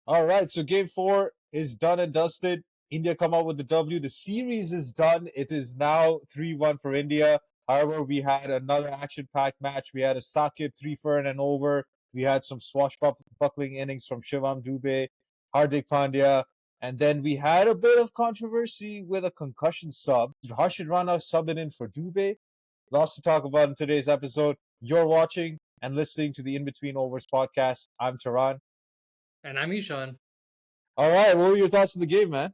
All right, so game four is done and dusted. India come out with the W. The series is done. It is now 3-1 for India. However, we had another action-packed match. We had a Saqib 3 for and over. We had some swashbuckling innings from Shivam, Dube, Hardik, Pandya. And then we had a bit of controversy with a concussion sub. Harshit Rana subbing in for Dube. Lots to talk about in today's episode. You're watching and listening to the In Between Overs podcast. I'm Taran. And I'm Ishan. All right, what were your thoughts on the game, man?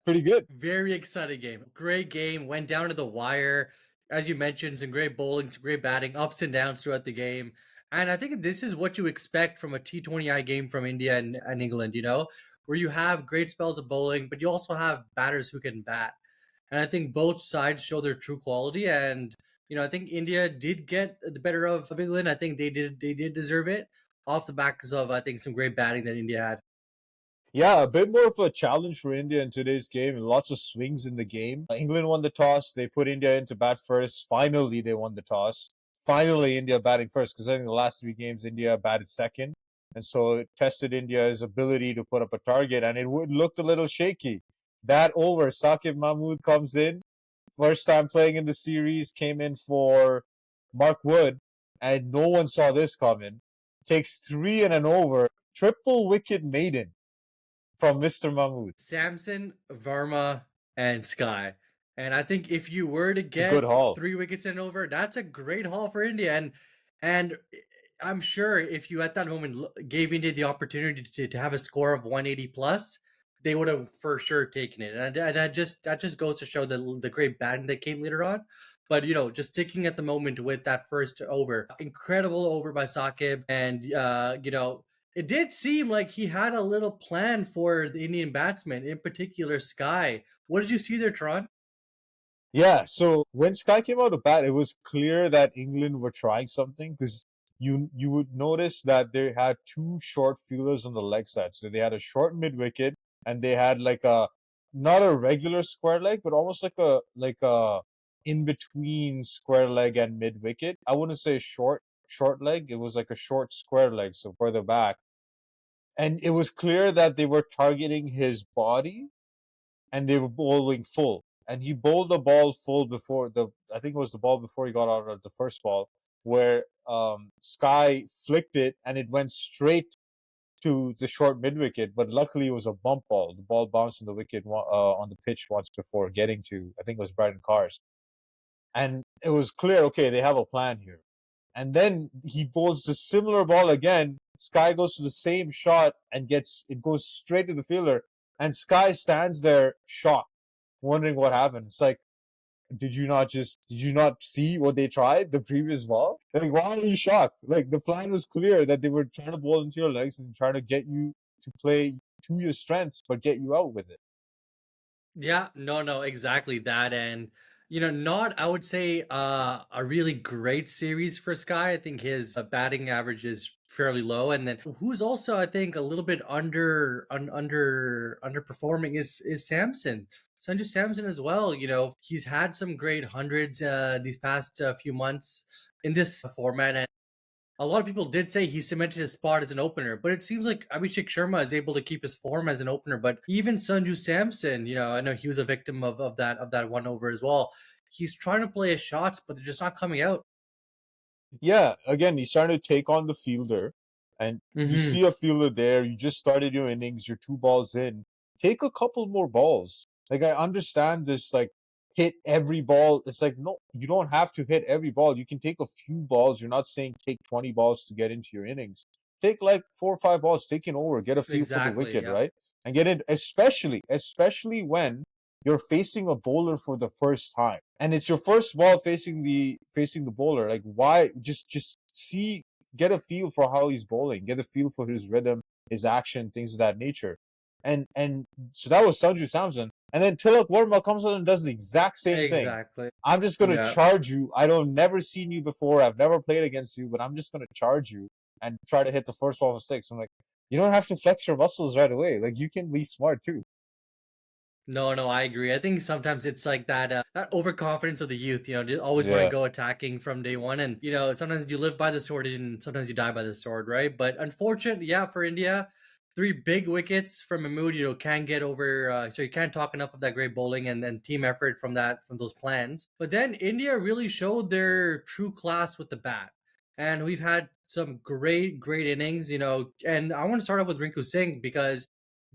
Pretty good. Very exciting game. Great game. Went down to the wire. As you mentioned, some great bowling, some great batting, ups and downs throughout the game. And I think this is what you expect from a T20I game from India and England, where you have great spells of bowling, but you also have batters who can bat. And I think both sides show their true quality. And, I think India did get the better of England. I think they did deserve it off the backs of, I think, some great batting that India had. Yeah, a bit more of a challenge for India in today's game. Lots of swings in the game. England won the toss. They put India into bat first. Finally, they won the toss. Finally, India batting first because I think the last three games, India batted second. And so it tested India's ability to put up a target, and it looked a little shaky. That over, Saqib Mahmood comes in. First time playing in the series, came in for Mark Wood, and no one saw this coming. Takes three and an over. Triple wicket maiden from Mr. Mahmood. Samson, Verma, and Sky. And I think if you were to It's a good get haul. 3 wickets and over, that's a great haul for India. And I'm sure if you at that moment gave India the opportunity to have a score of 180 plus, they would have for sure taken it. And that just goes to show the great batting that came later on. But just sticking at the moment with that first over, incredible over by Saqib, and it did seem like he had a little plan for the Indian batsman, in particular Sky. What did you see there, Tron? Yeah, so when Sky came out to bat, it was clear that England were trying something because you would notice that they had two short fielders on the leg side. So they had a short mid wicket and they had like a not a regular square leg, but almost like a in between square leg and mid wicket. I wouldn't say short leg. It was like a short square leg, so further back. And it was clear that they were targeting his body and they were bowling full. And he bowled the ball full before I think it was the ball before he got out of the first ball, where Sky flicked it and it went straight to the short mid wicket. But luckily, it was a bump ball. The ball bounced on the wicket on the pitch once before getting to, I think it was Brighton Cars. And it was clear, okay, they have a plan here. And then he bowls the similar ball again. Sky goes to the same shot and it goes straight to the fielder. And Sky stands there shocked, wondering what happened. It's like, did you not see what they tried the previous ball? Like, why are you shocked? Like, the plan was clear that they were trying to bowl into your legs and trying to get you to play to your strengths, but get you out with it. Yeah, no, exactly that. And not I would say a really great series for Sky. I think his batting average is fairly low. And then who's also I think a little bit underperforming is Samson. Sanju Samson as well. He's had some great hundreds these past few months in this format. And a lot of people did say he cemented his spot as an opener, but it seems like Abhishek Sharma is able to keep his form as an opener. But even Sanju Samson, I know he was a victim of that one over as well. He's trying to play his shots, but they're just not coming out. Yeah, again, he's trying to take on the fielder, and you see a fielder there. You just started your innings. You're two balls in. Take a couple more balls. Like, I understand this, like, hit every ball. It's like, no, you don't have to hit every ball. You can take a few balls. You're not saying take 20 balls to get into your innings. Take like 4 or 5 balls, take it over, get a feel for the Exactly. wicket, Yeah. right? And get it, especially when you're facing a bowler for the first time and it's your first ball facing the bowler. Like, why just see, get a feel for how he's bowling, get a feel for his rhythm, his action, things of that nature. And so that was Sanju Samson. And then Tilak Verma comes out and does the exact same thing. Exactly. I'm just gonna Yeah. charge you. I don't never seen you before. I've never played against you, but I'm just gonna charge you and try to hit the first ball for six. I'm like, you don't have to flex your muscles right away. Like, you can be smart too. No, I agree. I think sometimes it's like that overconfidence of the youth, just always want to Yeah. go attacking from day one. And, sometimes you live by the sword and sometimes you die by the sword, right? But unfortunately, yeah, for India, three big wickets from Mahmood, can't get over. So you can't talk enough of that great bowling and team effort from those plans. But then India really showed their true class with the bat, and we've had some great innings. And I want to start off with Rinku Singh because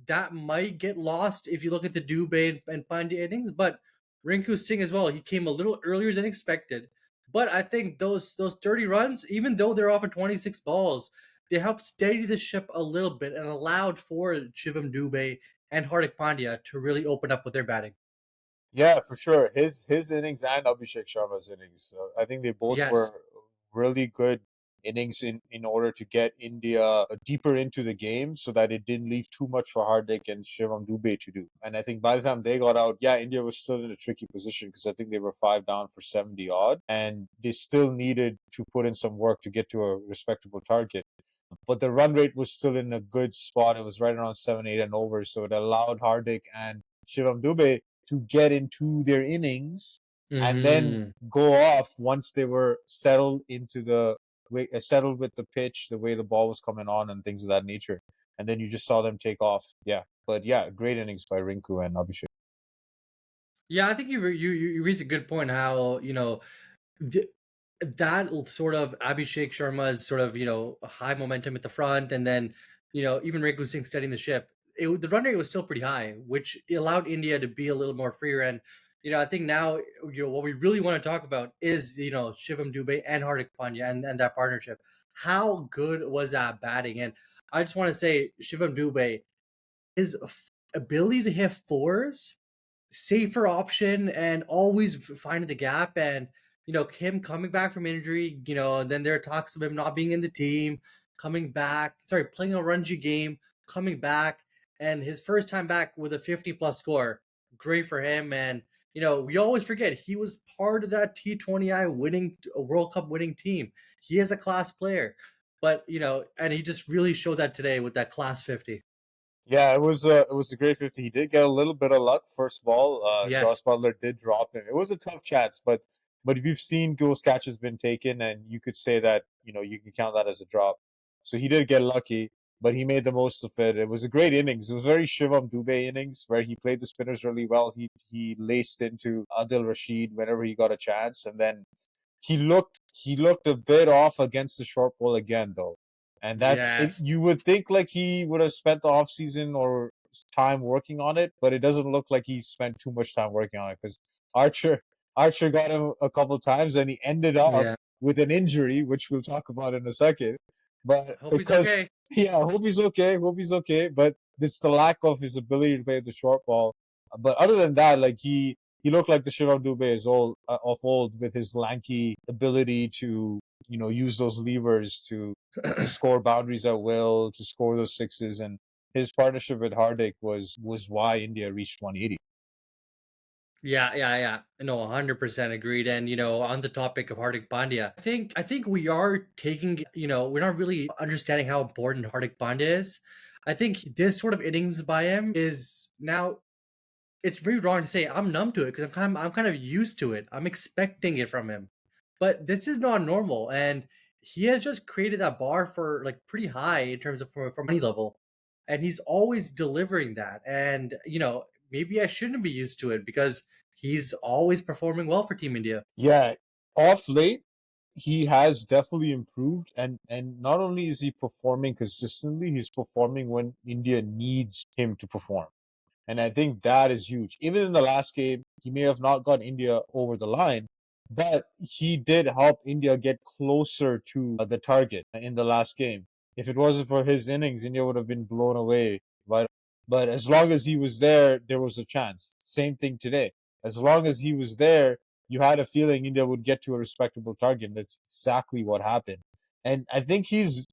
that might get lost if you look at the Dube and Pandya innings, but Rinku Singh as well. He came a little earlier than expected, but I think those 30 runs, even though they're off of 26 balls, they helped steady the ship a little bit and allowed for Shivam Dube and Hardik Pandya to really open up with their batting. Yeah, for sure. His innings and Abhishek Sharma's innings. I think they both Yes. were really good innings in order to get India deeper into the game so that it didn't leave too much for Hardik and Shivam Dube to do. And I think by the time they got out, yeah, India was still in a tricky position because I think they were 5 down for 70 odd, and they still needed to put in some work to get to a respectable target. But the run rate was still in a good spot. It was right around 7, 8 and over. So it allowed Hardik and Shivam Dube to get into their innings and then Mm. go off once they were settled into the way, settled with the pitch, the way the ball was coming on, and things of that nature. And then you just saw them take off. Yeah, but yeah, great innings by Rinku and Abhishek. Yeah, I think you raised a good point. How th- that sort of Abhishek Sharma's sort of high momentum at the front, and then even Rinku Singh steadying the ship. The run rate was still pretty high, which allowed India to be a little more freer. And I think now what we really want to talk about is Shivam Dube and Hardik Pandya and that partnership. How good was that batting? And I just want to say Shivam Dube, his ability to hit fours, safer option and always finding the gap. And him coming back from injury, then there are talks of him not being in the team, coming back, sorry, playing a Ranji game, coming back, and his first time back with a 50 plus score. Great for him. And we always forget he was part of that T20I winning World Cup winning team. He is a class player, but and he just really showed that today with that class 50. Yeah, it was a great 50. He did get a little bit of luck first ball. Josh Yes. Butler did drop him. It was a tough chance, but we've seen those catches been taken, and you could say that you can count that as a drop. So he did get lucky, but he made the most of it. It was a great innings. It was very Shivam Dube innings where he played the spinners really well. He laced into Adil Rashid whenever he got a chance, and then he looked a bit off against the short ball again though. And that's it. Yes. You would think like he would have spent the off season or time working on it, but it doesn't look like he spent too much time working on it because Archer Archer got him a couple times and he ended up Yeah. with an injury, which we'll talk about in a second. But Hope he's because okay. yeah, I hope he's okay. Hope he's okay. But it's the lack of his ability to play the short ball. But other than that, like he looked like the Shivam Dube is old of old with his lanky ability to use those levers to score boundaries at will, to score those sixes, and his partnership with Hardik was why India reached 180. Yeah. No, 100% agreed. And on the topic of Hardik Pandya, I think we are taking, we're not really understanding how important Hardik Pandya is. I think this sort of innings by him is now, it's very wrong to say I'm numb to it because I'm kind of used to it. I'm expecting it from him. But this is not normal, and he has just created that bar for like pretty high in terms of from any level, and he's always delivering that. And maybe I shouldn't be used to it because he's always performing well for Team India. Yeah, off late he has definitely improved, and not only is he performing consistently, he's performing when India needs him to perform. And I think that is huge. Even in the last game, he may have not got India over the line, but he did help India get closer to the target in the last game. If it wasn't for his innings, India would have been blown away. But as long as he was there was a chance. Same thing today. As long as he was there, you had a feeling India would get to a respectable target. That's exactly what happened. And I think he's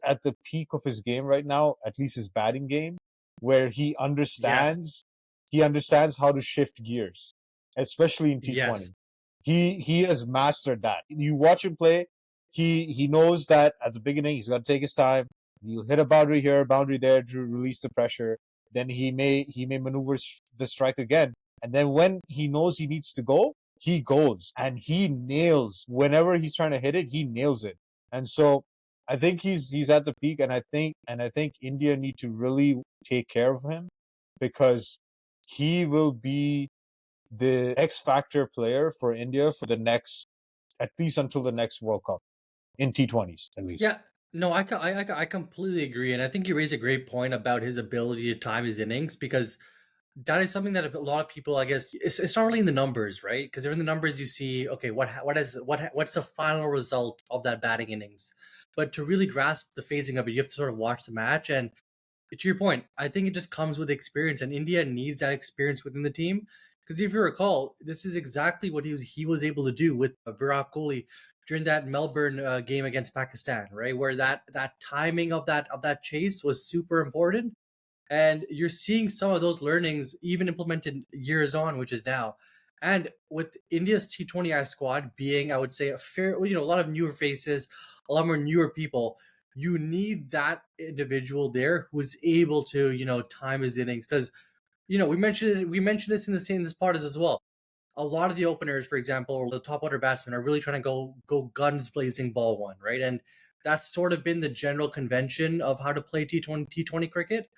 at the peak of his game right now, at least his batting game, where Yes, he understands how to shift gears, especially in yes, T20. He has mastered that. You watch him play, he knows that at the beginning he's got to take his time. He'll hit a boundary here, boundary there to release the pressure. Then he may maneuver the strike again, and then when he knows he needs to go, he goes and he nails whenever he's trying to hit it. He nails it, and so I think he's at the peak, and I think India need to really take care of him because he will be the X factor player for India for the next, at least until the next World Cup in T20s at least. Yeah, no, I completely agree, and I think you raise a great point about his ability to time his innings because that is something that a lot of people, I guess, it's not really in the numbers, right? Because in the numbers you see, okay, what's the final result of that batting innings, but to really grasp the phasing of it, you have to sort of watch the match. And to your point, I think it just comes with experience, and India needs that experience within the team. Because if you recall, this is exactly what he was able to do with Virat Kohli during that Melbourne game against Pakistan, right? Where that timing of that chase was super important, and you're seeing some of those learnings even implemented years on, which is now. And with India's T20I squad being, I would say, a fair, a lot of newer faces, a lot more newer people, you need that individual there who's able to, time his innings. Because, we mentioned this in this part as well. A lot of the openers, for example, or the top order batsmen are really trying to go guns blazing ball one, right? And that's sort of been the general convention of how to play T20 cricket.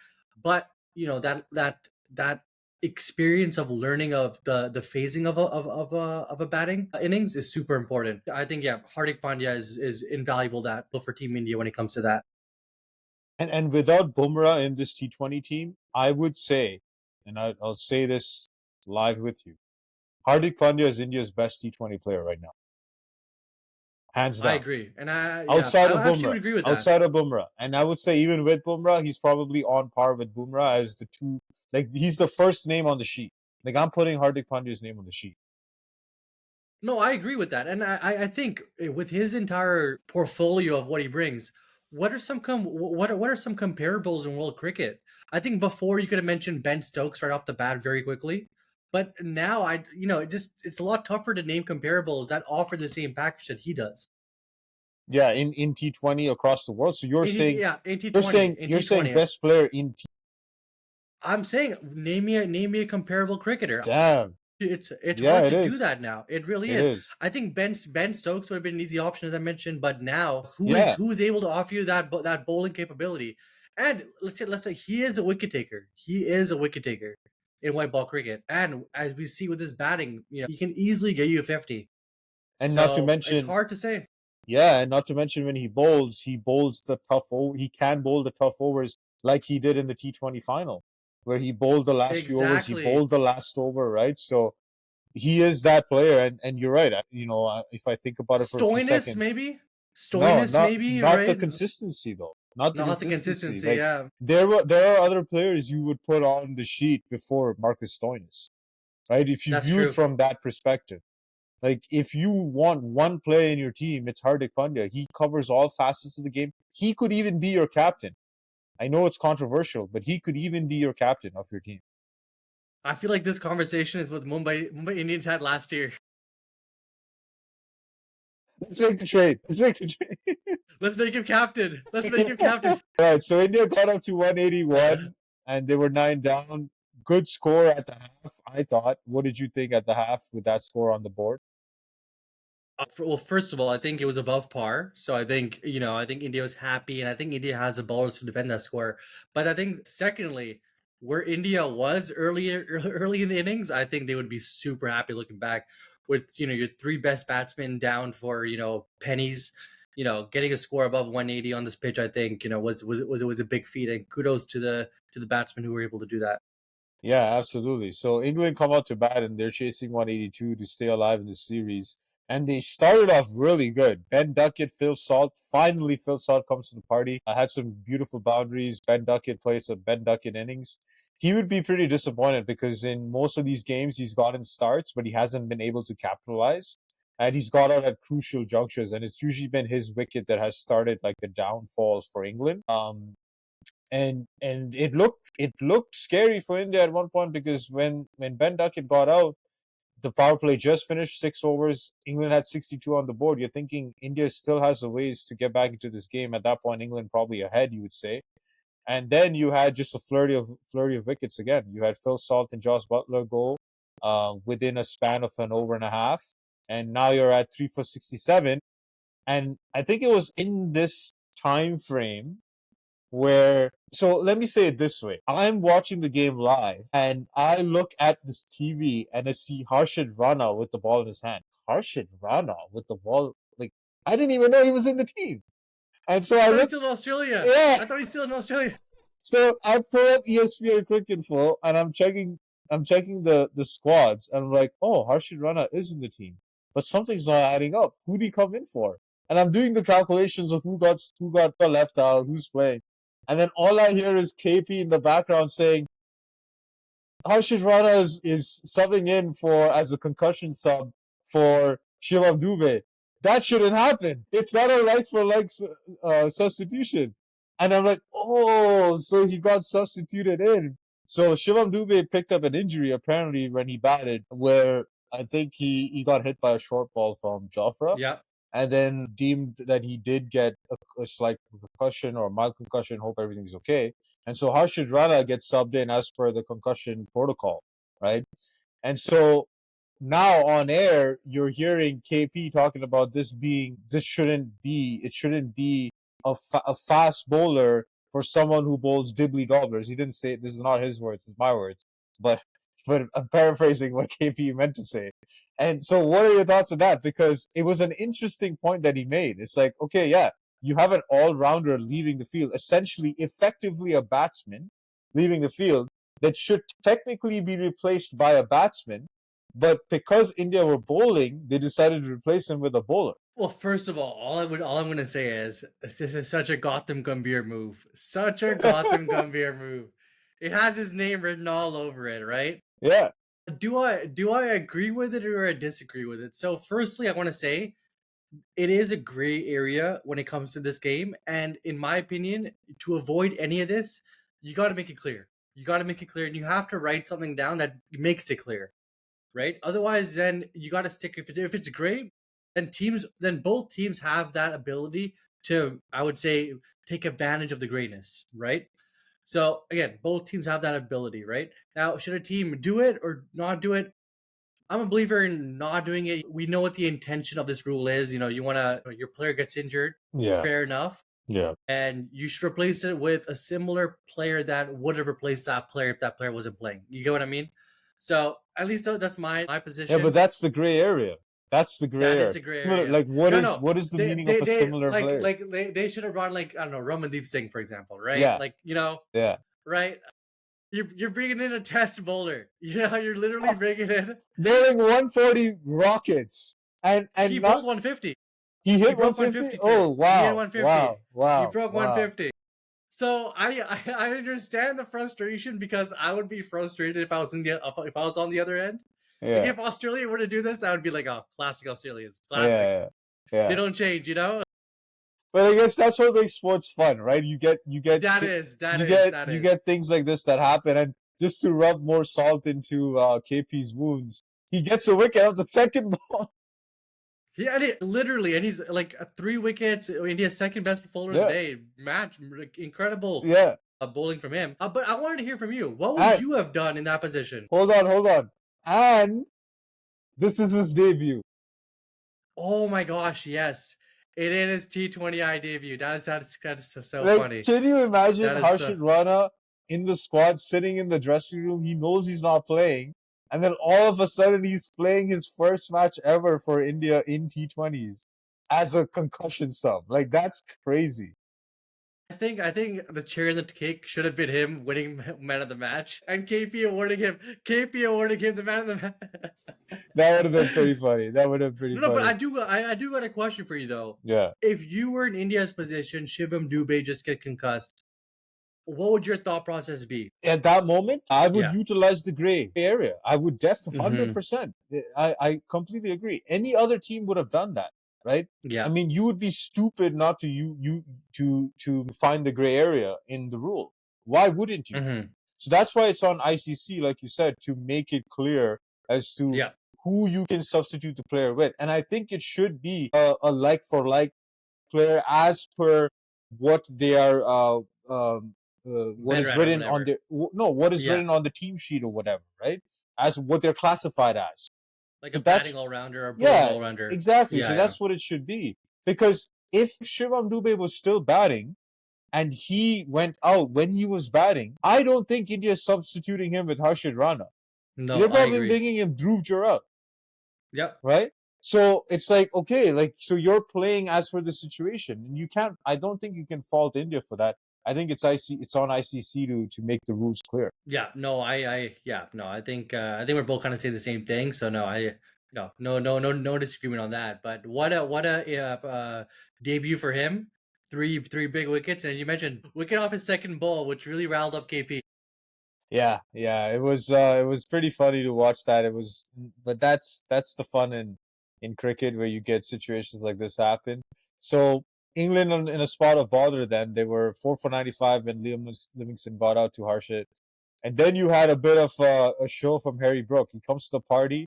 But that experience of learning of the phasing of a batting innings is super important. I think, yeah, Hardik Pandya is invaluable that for Team India when it comes to that. And without Bumrah in this T20 team, I would say, and I'll say this live with you, Hardik Pandya is India's best T20 player right now, hands I down. agree, and Outside of I actually would Bumrah, agree with that. outside of Bumrah, and I would say even with Bumrah, he's probably on par with Bumrah as the two. Like he's the first name on the sheet. Like I'm putting Hardik Pandya's name on the sheet. No, I agree with that, and I think with his entire portfolio of what he brings, what are some comparables in world cricket? I think before you could have mentioned Ben Stokes right off the bat very quickly, but now it's a lot tougher to name comparables that offer the same package that he does. Yeah, in T20 across the world. So you're saying Yeah, in you're T20, saying in you're saying T20. best player in T. I'm saying name me a comparable cricketer. Damn. It's Yeah, hard it to do is. that now. It really It is. is. I think Ben Stokes would have been an easy option as I mentioned, but now Yeah. who is able to offer you that bowling capability? And let's say he is a wicket taker. He is a wicket taker in white ball cricket, and as we see with his batting, he can easily get you a 50. And not to So it's mention, hard to say. yeah, and not to mention when he bowls the tough over. He can bowl the tough overs like he did in the T20 final, where he bowled the last few overs. He Exactly. bowled the last over, right? So he is that player, and you're right. If I think about it for a few Stoinis seconds, maybe. no, Stoinis not maybe, not the right? consistency though. Not the Not the consistency. consistency. Like Yeah. there are other players you would put on the sheet before Marcus Stoinis, right? If you That's view it true. from that perspective. Like if you want one player in your team, it's Hardik Pandya. He covers all facets of the game. He could even be your captain. I know it's controversial, but he could even be your captain of your team. I feel like this conversation is what Mumbai Indians had last year. Let's make the trade. Let's make the trade. Let's make him captain. Let's make him captain. All right, so India got up to 181 and they were 9 down. Good score at the half, I thought. What did you think at the half with that score on the board? Well, first of all, I think it was above par. So I think India was happy, and I think India has the ballers to defend that score. But I think secondly, where India was early in the innings, I think they would be super happy looking back with your three best batsmen down for pennies. Getting a score above 180 on this pitch, I think was a big feat, and kudos to the batsmen who were able to do that. Yeah, absolutely. So England come out to bat and they're chasing 182 to stay alive in the series. And they started off really good. Ben Duckett, Phil Salt. Finally, Phil Salt comes to the party. I had some beautiful boundaries. Ben Duckett plays some Ben Duckett innings. He would be pretty disappointed because in most of these games, he's gotten starts, but he hasn't been able to capitalize. And he's got out at crucial junctures. And it's usually been his wicket that has started like the downfalls for England. And it looked scary for India at one point because when Ben Duckett got out, the power play just finished 6 overs. England had 62 on the board. You're thinking India still has a ways to get back into this game. At that point, England probably ahead, you would say. And then you had just a flurry of wickets again. You had Phil Salt and Josh Butler go within a span of an over and a half, and now you're at 3 for 67. And I think it was in this time frame where, so let me say it this way. I'm watching the game live and I look at this TV and I see Harshit Rana with the ball in his hand. Harshit Rana with the ball, like, I didn't even know he was in the team. And so I I thought he's looked, still in Australia. yeah. I thought he's still in Australia. So I pull up ESPN Quick Info and I'm checking the squads and I'm like, oh, Harshit Rana is in the team. But something's not adding up. Who did he come in for? And I'm doing the calculations of who got left out, who's playing. And then all I hear is KP in the background saying, Harshit Rana is subbing in for as a concussion sub for Shivam Dube. That shouldn't happen. It's not a like for like substitution. And I'm like, oh, so he got substituted in. So Shivam Dube picked up an injury apparently when he batted, where I think he got hit by a short ball from Jofra. Yeah. And then deemed that he did get a slight concussion or mild concussion. Hope everything's okay. And so Harshit Rana gets subbed in as per the concussion protocol, right? And so now on air, you're hearing KP talking about it shouldn't be a fast bowler for someone who bowls dibbly dobblers. He didn't say, this is not his words, it's my words. But I'm paraphrasing what KP meant to say. And so what are your thoughts on that? Because it was an interesting point that he made. It's like, okay, yeah, you have an all-rounder leaving the field, essentially effectively a batsman leaving the field that should technically be replaced by a batsman. But because India were bowling, they decided to replace him with a bowler. Well, first of all I'm going to say is this is such a Gautam Gambhir move. Such a Gautam Gambhir move. It has his name written all over it, right? Yeah. Do I agree with it or I disagree with it? So firstly, I want to say it is a gray area when it comes to this game. And in my opinion, to avoid any of this, you got to make it clear. You got to make it clear and you have to write something down that makes it clear, right? Otherwise, then you got to stick, if it's gray, then both teams have that ability to, I would say, take advantage of the grayness, right? So again, both teams have that ability, right? Now, should a team do it or not do it? I'm a believer in not doing it. We know what the intention of this rule is. You know, your player gets injured. Yeah. Fair enough. Yeah. And you should replace it with a similar player that would have replaced that player if that player wasn't playing. You get what I mean? So at least that's my position. Yeah, but that's the gray area. That's the gray area. That is the gray area. Like, what is the meaning of a similar player? Like they should have brought, like, I don't know, Ramandeep Singh, for example, right? Yeah. Like, you know, yeah. Right? You're bringing in a test bowler. You know, you're literally bringing in bowling 140 rockets, and he bowled 150. He hit 150. Oh wow! He hit 150. Wow! He broke 150. So I understand the frustration because I would be frustrated if I was on the other end. Yeah. Like if Australia were to do this, I would be like, oh, classic Australians. Classic. Yeah. They don't change, you know? But I guess that's what makes sports fun, right? You get things like this that happen, and just to rub more salt into KP's wounds, he gets a wicket out the second ball. Yeah, literally, and he's like 3 wickets. India's second best bowler of the day. Match, incredible. Yeah. Bowling from him. But I wanted to hear from you. What would you have done in that position? Hold on. And this is his debut. Oh my gosh, yes. It is his T20I debut. That is so like, funny. Can you imagine Harshit Rana in the squad, sitting in the dressing room? He knows he's not playing. And then all of a sudden, he's playing his first match ever for India in T20s as a concussion sub. Like, that's crazy. I think the cherry on the cake should have been him winning man of the match and KP awarding him the man of the match. That would have been pretty funny. Funny. But I do got a question for you though. Yeah. If you were in India's position, Shivam Dube just get concussed, what would your thought process be? At that moment, I would utilize the gray area. I would definitely 100%. I completely agree. Any other team would have done that. Right? Yeah. I mean, you would be stupid not to find the gray area in the rule. Why wouldn't you? Mm-hmm. So that's why it's on ICC, like you said, to make it clear as to who you can substitute the player with. And I think it should be a like for like player as per what they are what is written on their written on the team sheet or whatever, right? As what they're classified as. Like a batting all-rounder or a bowling all-rounder. Exactly. So that's what it should be. Because If Shivam Dube was still batting and he went out when he was batting, I don't think India's substituting him with Harshit Rana. No, They're I probably agree. bringing him Dhruv Jural, Yep. right? So it's like, okay, like, so you're playing as per the situation, and you can't. I don't think you can fault India for that. I think it's it's on ICC to make the rules clear. Yeah, no, yeah, no, I think we're both kind of saying the same thing. So no, no disagreement on that. But what a debut for him. Three big wickets, and as you mentioned, wicket off his second ball, which really riled up KP. Yeah, yeah, it was pretty funny to watch that. It was, but that's the fun in cricket where you get situations like this happen. So England in a spot of bother. Then they were 4 for 95 when Livingston got out to Harshit. And then you had a bit of a show from Harry Brook. He comes to the party.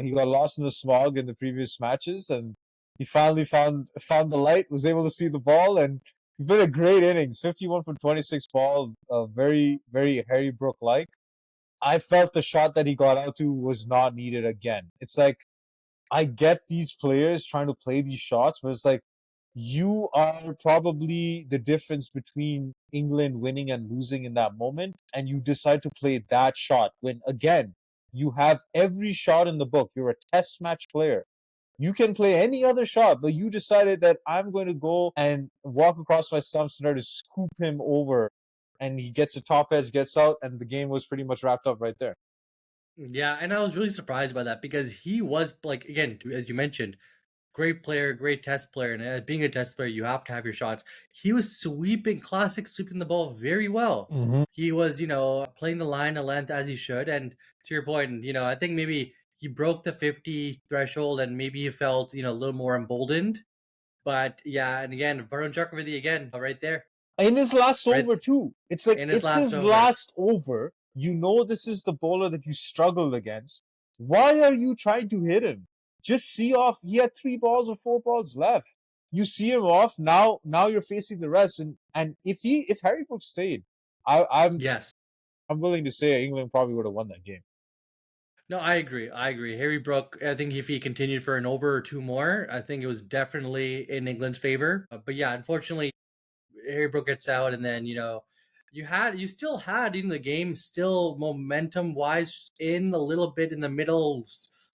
He got lost in the smog in the previous matches, and he finally found the light. Was able to see the ball, and he played a great innings. 51 from 26 ball. Very very Harry Brook like. I felt the shot that he got out to was not needed again. It's like I get these players trying to play these shots, but it's like you are probably the difference between England winning and losing in that moment, and you decide to play that shot when, again, you have every shot in the book. You're a test match player. You can play any other shot, but you decided that I'm going to go and walk across my stumps and try to scoop him over. And he gets a top edge, gets out, and the game was pretty much wrapped up right there. Yeah, and I was really surprised by that because he was like, again, as you mentioned, great player, great test player, and being a test player, you have to have your shots. He was sweeping the ball very well. Mm-hmm. He was, playing the line of length as he should. And to your point, I think maybe he broke the 50 threshold and maybe he felt, a little more emboldened. But yeah, and again, Varun Chakravarti again, right there, In his last right over too. It's like in his it's last his over. last over. You know this is the bowler that you struggled against. Why are you trying to hit him? Just see off. He had 3 balls or 4 balls left. You see him off. Now you're facing the rest. And if Harry Brook stayed, I, I'm Yes. I'm willing to say England probably would have won that game. No, I agree. I agree. Harry Brook, I think if he continued for an over or two more, I think it was definitely in England's favor. But yeah, unfortunately, Harry Brook gets out, and then you still had in the game still momentum wise in a little bit in the middle,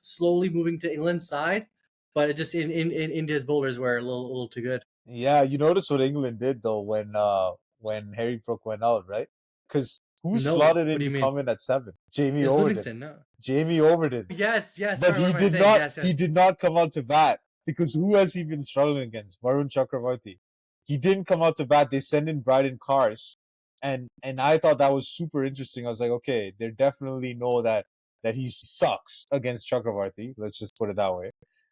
slowly moving to England's side, but it just in India's bowlers were a little too good. Yeah, you notice what England did though when Harry Brook went out, right? Because who No, slotted what in do you to mean? come in at 7? Jamie It's Overton. Livingston. No. Jamie Overton. Yes, yes. But Sorry, what he am I did saying? not Yes, he yes. did not come out to bat because who has he been struggling against? Varun Chakravarti. He didn't come out to bat. They send in Bryden Cars. And I thought that was super interesting. I was like, okay, they definitely know that he sucks against Chakravarti. Let's just put it that way.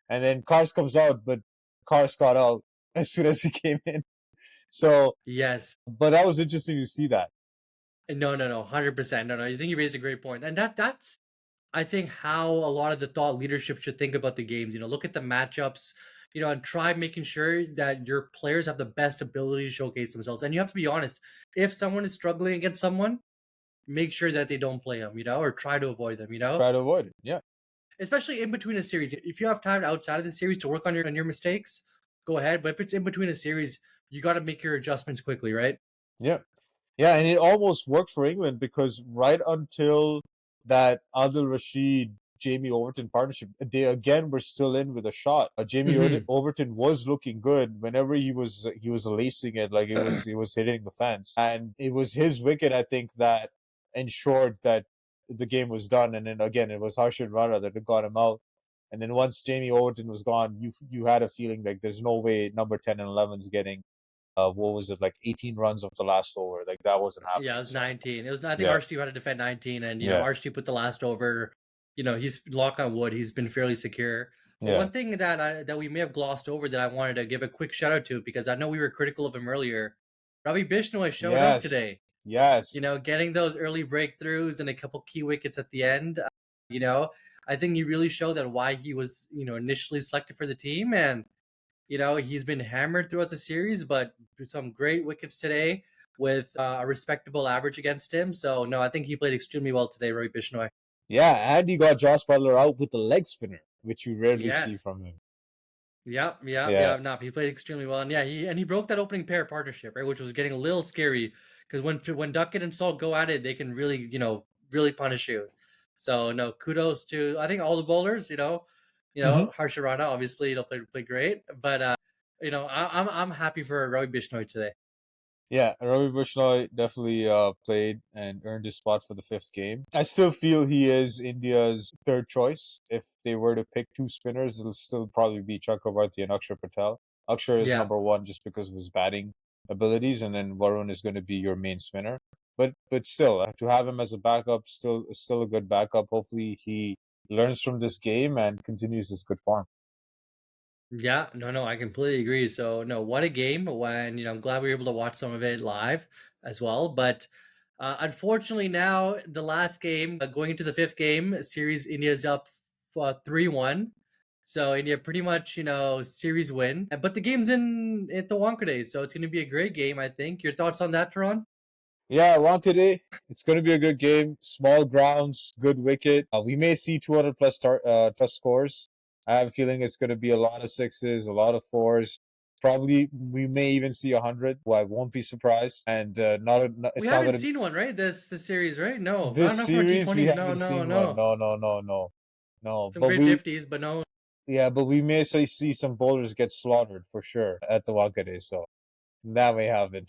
And then Cars comes out, but Cars got out as soon as he came in. So, Yes. but that was interesting to see that. No, no, no, 100%. No, no. I think you raised a great point, and that's I think how a lot of the thought leadership should think about the games. Look at the matchups, and try making sure that your players have the best ability to showcase themselves. And you have to be honest. If someone is struggling against someone, make sure that they don't play them, or try to avoid them, Try to avoid it. Yeah. especially in between a series. If you have time outside of the series to work on your mistakes, go ahead. But if it's in between a series, you got to make your adjustments quickly, right? Yeah. Yeah, and it almost worked for England because right until that Adil Rashid Jamie Overton partnership, they again were still in with a shot. Mm-hmm. Overton was looking good whenever he was lacing it like it was hitting the fence, and it was his wicket I think that ensured that the game was done. And then again, it was Harshit Rana that got him out. And then once Jamie Overton was gone, you had a feeling like there's no way number 10 and 11's getting what was it, like 18 runs off the last over? Like that wasn't Yeah, it happening. was So 19. It was I think yeah, Archie had to defend 19, and yeah, Archie put the last over. He's lock on wood. He's been fairly secure. But yeah. one thing that we may have glossed over that I wanted to give a quick shout out to because I know we were critical of him earlier. Ravi Bishnoi showed up Yes, today. yes, Getting those early breakthroughs and a couple key wickets at the end. You know, I think he really showed that why he was initially selected for the team, and he's been hammered throughout the series, but some great wickets today with a respectable average against him. So, no, I think he played extremely well today, Ravi Bishnoi. yeah. And he got Josh Butler out with the leg spinner, which you rarely see Yes. from him. Yep, yep, Yeah. yep. No, he played extremely well, and yeah, he broke that opening pair partnership, right, which was getting a little scary because when Duckett and Salt go at it, they can really really punish you. So no, kudos to I think all the bowlers. Hmm. Harsharana obviously play great, but I'm happy for Ravi Bishnoi today. Yeah, Ravi Bishnoi definitely played and earned his spot for the fifth game. I still feel he is India's third choice. If they were to pick two spinners, it'll still probably be Chakravarti and Akshar Patel. Akshar is Yeah, number one just because of his batting abilities, and then Varun is going to be your main spinner. But still, to have him as a backup, still a good backup. Hopefully, he learns from this game and continues his good form. yeah, no, I completely agree. So no, what a game! When I'm glad we were able to watch some of it live as well. But unfortunately, now the last game, going into the fifth game, series India's up 3-1. So India pretty much series win. But the game's in at the Wankhede, so it's going to be a great game. I think. Your thoughts on that, Teron? Yeah, Wankhede, it's going to be a good game. Small grounds, good wicket. We may see 200 plus scores. I have a feeling it's going to be a lot of sixes, a lot of fours. Probably we may even see 100. Well, I won't be surprised. And We it's not haven't going to be seen one, right? This series, right? No, this not from a series. We T20. No, haven't no, seen one. no. No. Some But great we 50s, but no. yeah, but we may see some bowlers get slaughtered for sure at the Wankhede. So that may happen.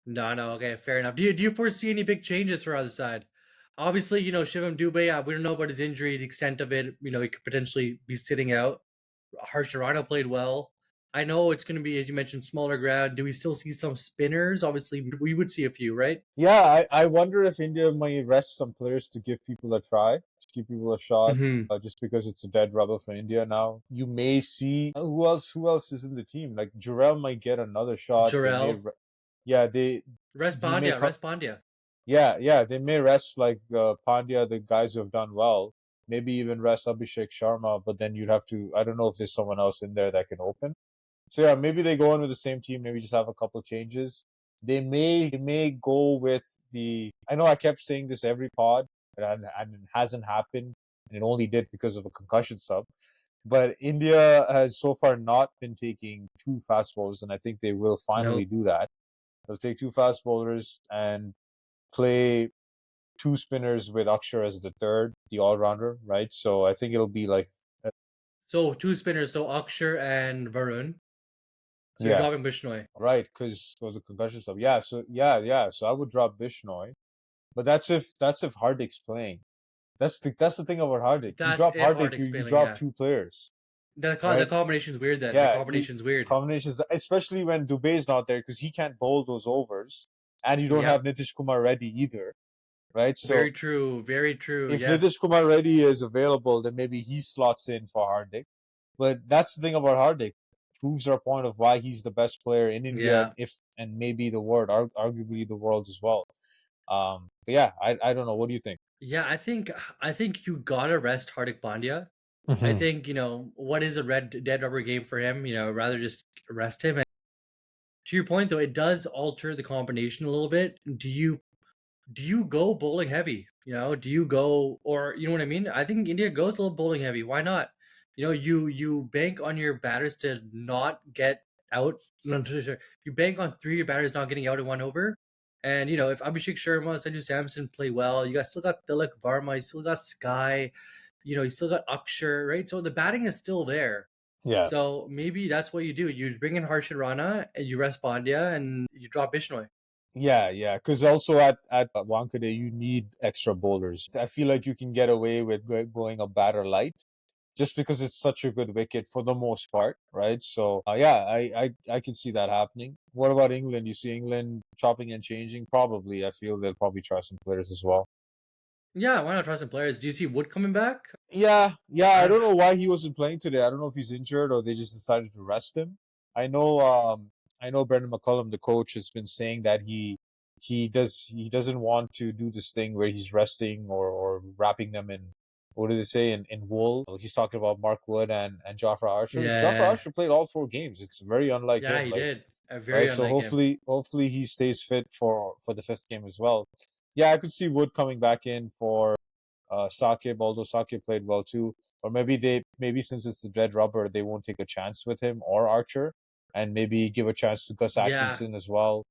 No, okay, fair enough. Do you foresee any big changes for other side? Obviously, Shivam Dube, we don't know about his injury, the extent of it. He could potentially be sitting out. Harsharano played well. I know it's going to be, as you mentioned, smaller ground. Do we still see some spinners? Obviously, we would see a few, right? Yeah, I wonder if India might rest some players to give people a try, to give people a shot, Mm-hmm. just because it's a dead rubber for India now. You may see who else is in the team. Like Jarrell might get another shot. Jarrell, Yeah, Rest he may Pandya, come. Rest Pandya. Yeah, they may rest like Pandya, the guys who have done well. Maybe even rest Abhishek Sharma, but then you'd have to. I don't know if there's someone else in there that can open. So yeah, maybe they go in with the same team. Maybe just have a couple of changes. They may go with the. I know I kept saying this every pod, and it hasn't happened. And it only did because of a concussion sub. But India has so far not been taking two fast bowlers, and I think they will No. finally do that. They'll take two fast bowlers and play two spinners with Akshar as the third, the all rounder, right? So I think it'll be like, So two spinners, so Akshar and Varun. So you're yeah, dropping Bishnoi. right, because of the concussion stuff. Yeah. So I would drop Bishnoi, but that's if Hardik's playing. That's the thing about Hardik. You That's drop if Hardik, you Hardik's you failing, drop yeah. two players, The right? combination's weird then. The Yeah, you combination's weird. combinations, especially when Dube's not there because he can't bowl those overs, and you don't have Yep. Nitish Kumar Reddy either, right? So Very true. Very true. if Yes. Nitish Kumar Reddy is available, then maybe he slots in for Hardik. But that's the thing about Hardik. Proves our point of why he's the best player in India, Yeah. and if and maybe the world, arguably the world as well. But yeah, I don't know. What do you think? Yeah, I think you gotta rest Hardik Pandya. I Hmm. think, what is a red dead rubber game for him? Rather just rest him. And to your point though, it does alter the combination a little bit. Do you go bowling heavy? Do you go or you know what I mean? I think India goes a little bowling heavy. Why not? You bank on your batters to not get out. No, sorry. You bank on three of your batters not getting out in one over. And if Abhishek Sharma, Sanju Samson play well, still got Tilak Varma, you still got Sky, you still got Akshar, right? So the batting is still there. Yeah. So maybe that's what you do. You bring in Harshit Rana and you rest Pandya and you drop Bishnoi. Yeah. Because also at Wankhede, you need extra bowlers. I feel like you can get away with going a batter light just because it's such a good wicket for the most part, right? So yeah, I can see that happening. What about England? You see England chopping and changing? Probably. I feel they'll probably try some players as well. Yeah, why not try some players? Do you see Wood coming back? Yeah. I I don't. don't know why he wasn't playing today. I don't know if he's injured or they just decided to rest him. I know. I know Brendan McCullum, the coach, has been saying that he doesn't want to do this thing where he's resting or wrapping them in what did they say in wool. He's talking about Mark Wood and Jafra Archer. Jafra Yeah, Archer played all four games. It's very unlike yeah, him. he Like did. Very right. So unlike him. hopefully he stays fit for the fifth game as well. Yeah, I could see Wood coming back in for Saqib, although Saqib played well too. Or maybe since it's the dead rubber, they won't take a chance with him or Archer, and maybe give a chance to Gus Yeah, Atkinson as well,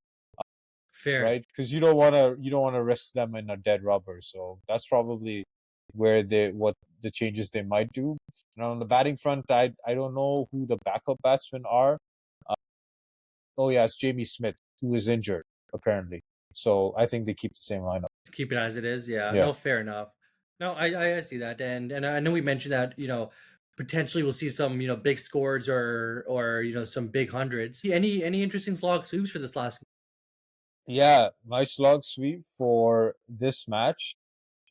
fair. right? Because you don't wanna risk them in a dead rubber. So that's probably where what the changes they might do. And on the batting front, I don't know who the backup batsmen are. Uh, oh yeah, it's Jamie Smith who is injured apparently. So I think they keep the same lineup. Keep it as it is. Yeah. Yeah. No, fair enough. No, I see that, and I know we mentioned that potentially we'll see some big scores or some big hundreds. Any interesting slog sweeps for this last? Yeah, my slog sweep for this match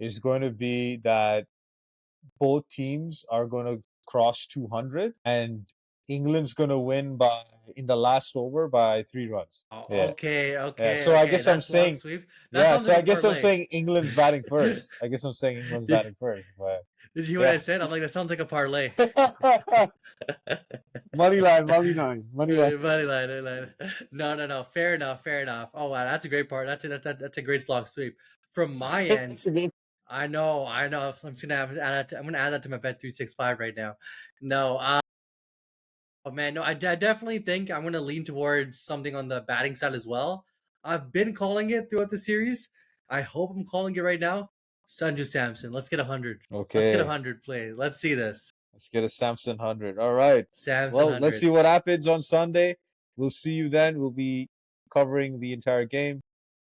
is going to be that both teams are going to cross 200 and England's going to win by in the last over by 3 runs. Oh, Yeah. okay, Yeah. okay, So I okay. guess I'm That's log saying sweep. That yeah, sounds so like a I guess I'm parlay. saying England's batting first. I guess I'm saying England's Did batting first, but you hear what yeah. I said? I'm like, that sounds like a parlay. Money line, money line, money line. Money line, money line. No, no, no. Fair enough, fair enough. Oh wow, that's a great part. That's a great slog sweep. From my end, I know, I know. I'm gonna add that to my bet 365 right now. No, oh man, no, I definitely think I'm gonna lean towards something on the batting side as well. I've been calling it throughout the series. I hope I'm calling it right now. Sanju Samson, let's get 100. Let's get a Okay. 100 play. Let's see this. Let's get a Samson 100. All right. Samson Well, let's 100. see what happens on Sunday. We'll see you then. We'll be covering the entire game.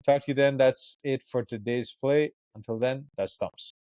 Talk to you then. That's it for today's play. Until then, that's Stumps.